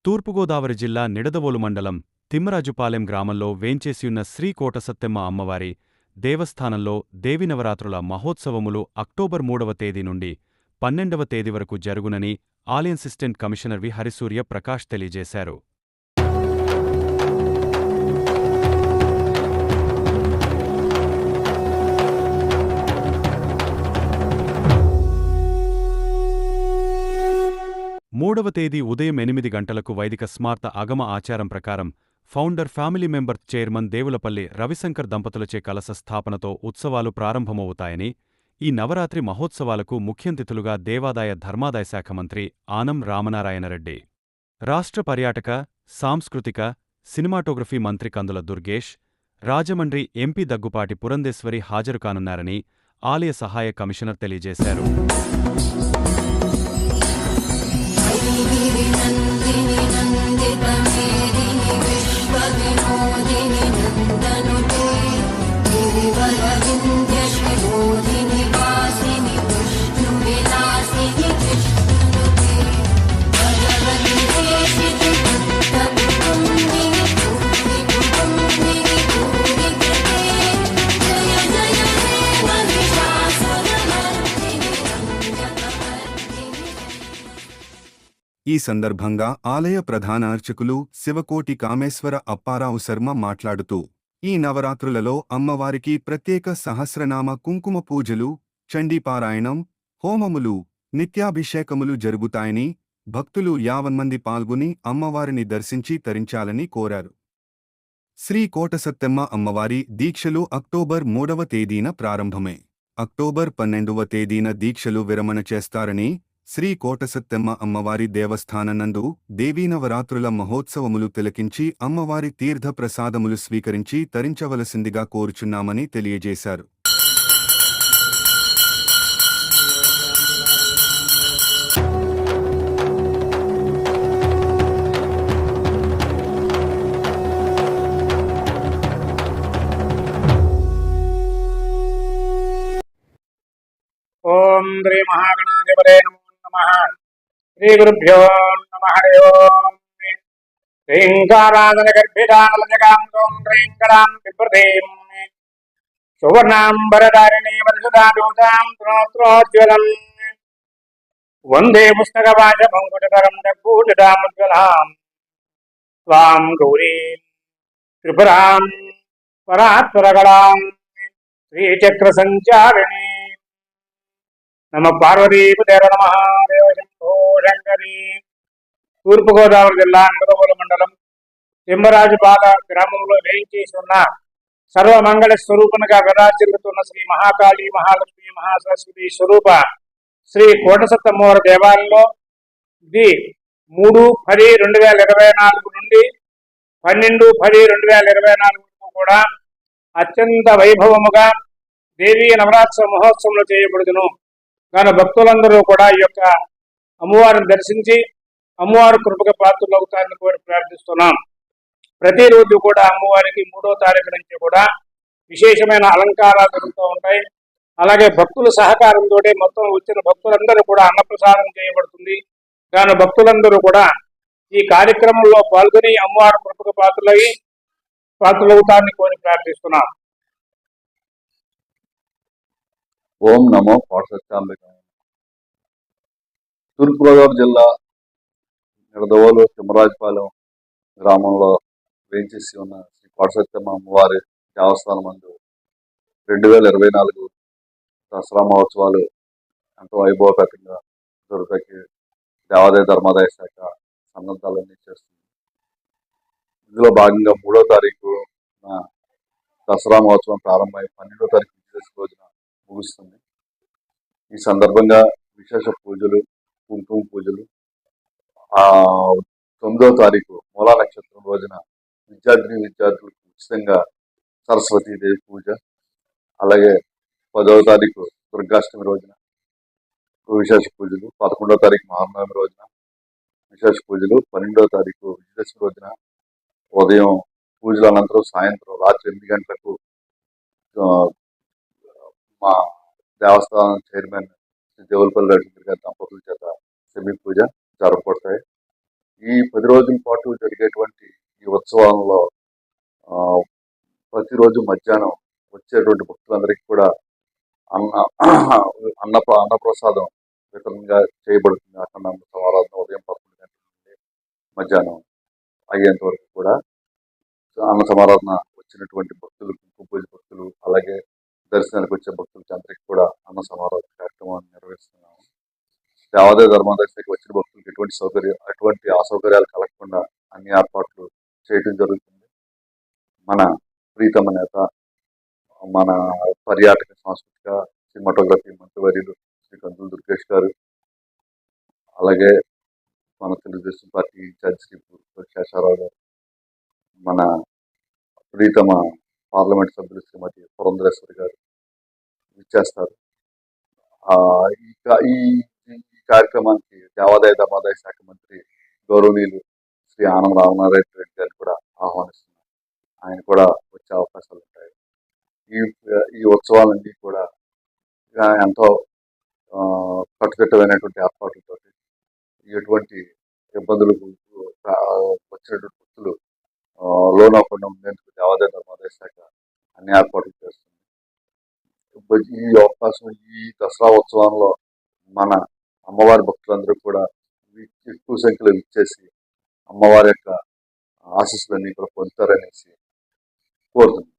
తూర్పుగోదావరి జిల్లా నిడదవోలు మండలం తిమ్మరాజుపాలెం గ్రామంలో వేంచేసియున్న శ్రీ కోటసత్తెమ్మ అమ్మవారి దేవస్థానంలో దేవీనవరాత్రుల మహోత్సవములు అక్టోబర్ 3వ తేదీ నుండి 12వ తేదీ వరకు జరుగునని ఆలయ అసిస్టెంట్ కమిషనర్ వి హరిసూర్య ప్రకాష్ తెలియజేశారు. మూడవ తేదీ ఉదయం 8 గంటలకు వైదిక స్మార్త ఆగమ ఆచారం ప్రకారం founder family member chairman Devulapalli Ravishankar దంపతులచే కలశ స్థాపనతో ఉత్సవాలు ప్రారంభమవుతాయని, ఈ నవరాత్రి మహోత్సవాలకు ముఖ్యంతిథులుగా దేవాదాయ ధర్మాదాయ శాఖ మంత్రి ఆనం రామనారాయణరెడ్డి, రాష్ట్ర పర్యాటక, సాంస్కృతిక, సినిమాటోగ్రఫీ మంత్రి కందుల దుర్గేష్, రాజమండ్రి ఎంపీ దగ్గుపాటి పురంధేశ్వరి హాజరు కానున్నారని ఆలయ సహాయ కమిషనర్ తెలియజేశారు. ఈ సందర్భంగా ఆలయ ప్రధాన అర్చకులు శివకోటి కామేశ్వర అప్పారావు శర్మ మాట్లాడుతూ, ఈ నవరాత్రులలో అమ్మవారికి ప్రత్యేక సహస్రనామ కుంకుమ పూజలు, చండీపారాయణం, హోమములు, నిత్యాభిషేకములు జరుగుతాయని, భక్తులు 50 మంది పాల్గొని అమ్మవారిని దర్శించి తరించాలని కోరారు. శ్రీ కోటసత్తెమ్మ అమ్మవారి దీక్షలు అక్టోబర్ 3వ తేదీన ప్రారంభమే. అక్టోబర్ 12వ తేదీన దీక్షలు విరమణ చేస్తారని, శ్రీ కోటసత్తెమ్మ అమ్మవారి దేవస్థాననందు దేవీనవరాత్రుల మహోత్సవములు తిలకించి అమ్మవారి తీర్థ ప్రసాదములు స్వీకరించి తరించవలసిందిగా కోరుచున్నామని తెలియజేశారు. ఓం శ్రీ మహాగణాధిపతే నమో నమః. శ్రీ గురుభ్యో నమః. హరి ఓం. శ్రీంకారాధన గర్భితానలజగాం ఓం శ్రీంకరాం బిభ్రతీం సువర్ణాంబరధారిణీ వరసుధాదూతాం త్రోత్రోజ్వలం వందే పుస్తకవాచ పంకుటతరం దగ్భూషితాముజ్వలాం త్వాం గౌరీం త్రిపురాం పరాత్పరగళాం శ్రీచక్ర సంచారిణీ నమ పార్వతీపతే నమః. శంభో శంకరీ. తూర్పుగోదావరి జిల్లా నిడదవోలు మండలం తిమ్మరాజుపాలెం గ్రామంలో వేయించేసి ఉన్న సర్వమంగళ స్వరూపంగా విరాజిల్లుతున్న శ్రీ మహాకాళి, మహాలక్ష్మి, మహాసరస్వతి స్వరూప శ్రీ కోటసత్తమ్మవారి దేవాలయంలో ఇది 3/10/2024 నుండి 12/10/2024 వరకు కూడా అత్యంత వైభవముగా దేవీ నవరాత్రి మహోత్సవంలో చేయబడుతును. కానీ భక్తులందరూ కూడా ఈ యొక్క అమ్మవారిని దర్శించి అమ్మవారి కృపకు పాత్రలు అవుతారని కోరి ప్రార్థిస్తున్నాం. ప్రతిరోజు కూడా అమ్మవారికి 3వ తారీఖు నుంచి కూడా విశేషమైన అలంకారాలు జరుగుతూ ఉంటాయి. అలాగే భక్తుల సహకారంతో మొత్తం వచ్చిన భక్తులందరూ కూడా అన్నప్రసాదం చేయబడుతుంది. కానీ భక్తులందరూ కూడా ఈ కార్యక్రమంలో పాల్గొని అమ్మవారి కృపకు పాత్రలవుతారని కోరి ప్రార్థిస్తున్నాం. ఓం నమో కోటసత్యాంబికాయ. తూర్పుగోదావరి జిల్లా నిడదవోలు తిమ్మరాజుపాలెం గ్రామంలో వేంచేసి ఉన్న శ్రీ కోటసత్తెమ్మ అమ్మవారి దేవస్థానం నందు 2024 దసరా మహోత్సవాలు ఎంతో వైభవపేతంగా జరుగుతాయి. దేవాదాయ ధర్మాదాయ శాఖ సన్నద్ధాలన్నీ చేస్తుంది. ఇందులో భాగంగా 3వ తారీఖు దసరా మహోత్సవం ప్రారంభమై 12వ తారీఖు రోజున ముగుస్తుంది. ఈ సందర్భంగా విశేష పూజలు, కుంకుమ పూజలు, 9వ తారీఖు మూలా నక్షత్రం రోజున విద్యార్థులకు ఉచితంగా సరస్వతీదేవి పూజ, అలాగే 10వ తారీఖు దుర్గాష్టమి రోజున విశేష పూజలు, 11వ తారీఖు మహానవమి రోజున విశేష పూజలు, 12వ తారీఖు విజయదశమి రోజున ఉదయం పూజల అనంతరం సాయంత్రం రాత్రి 8 గంటలకు మా దేవస్థానం చైర్మన్ శ్రీ దేవులపల్లి రవిశంకర్ గారి దంపతుల చేత సెమీ పూజ జరగబడతాయి. ఈ 10 రోజుల పాటు జరిగేటువంటి ఈ ఉత్సవాలలో ఆ, ప్రతిరోజు మధ్యాహ్నం వచ్చేటువంటి భక్తులందరికీ కూడా అన్న అన్నప్రసాదం వితరణగా చేయబడుతుంది. అఖండ సమారాధన ఉదయం 11 గంటల నుండి మధ్యాహ్నం అయ్యేంత వరకు కూడా అన్న సమారాధన వచ్చినటువంటి భక్తులు, కుంకుమ పూజ భక్తులు, అలాగే దర్శనానికి వచ్చే భక్తులకి అందరికీ కూడా అన్న సమారాధన కార్యక్రమాన్ని నిర్వహిస్తున్నాము. దేవాదాయ ధర్మాదాయకి వచ్చిన భక్తులకు ఎటువంటి అసౌకర్యాలు కలగకుండా అన్ని ఏర్పాట్లు చేయడం జరుగుతుంది. మన ప్రీతమ నేత, మన పర్యాటక సాంస్కృతిక సినిమాటోగ్రఫీ మంత్రివర్యులు శ్రీ కందుల దుర్గేష్ గారు, అలాగే మన తెలుగుదేశం పార్టీ ఇన్ఛార్జ్ శ్రీ శేషారావు గారు, మన ప్రీతమ పార్లమెంట్ సభ్యులు శ్రీమతి పురంధరేశ్వరి గారు ఇచ్చేస్తారు. ఈ ఈ కార్యక్రమానికి దేవాదాయ ధర్మాదాయ శాఖ మంత్రి గౌరవనీయులు శ్రీ ఆనం రామనారాయణ రెడ్డి గారు కూడా ఆహ్వానిస్తున్నారు. ఆయన కూడా వచ్చే అవకాశాలు ఉంటాయి. ఈ ఈ ఉత్సవాలన్నీ కూడా ఎంతో కట్టుదిట్టమైనటువంటి ఏర్పాట్లతో ఎటువంటి ఇబ్బందులకు వచ్చినటువంటి భక్తులు లోనవ్వకుండా ఉండేందుకు దేవాదాయ ధర్మాదాయ శాఖ అన్ని ఏర్పాట్లు చేస్తుంది. ఈ అవకాశం ఈ దసరా ఉత్సవంలో మన అమ్మవారి భక్తులందరూ కూడా ఎక్కువ సంఖ్యలో ఇచ్చేసి అమ్మవారి యొక్క ఆశీస్సులన్నీ కూడా పొందుతారనేసి కోరుతున్నాను.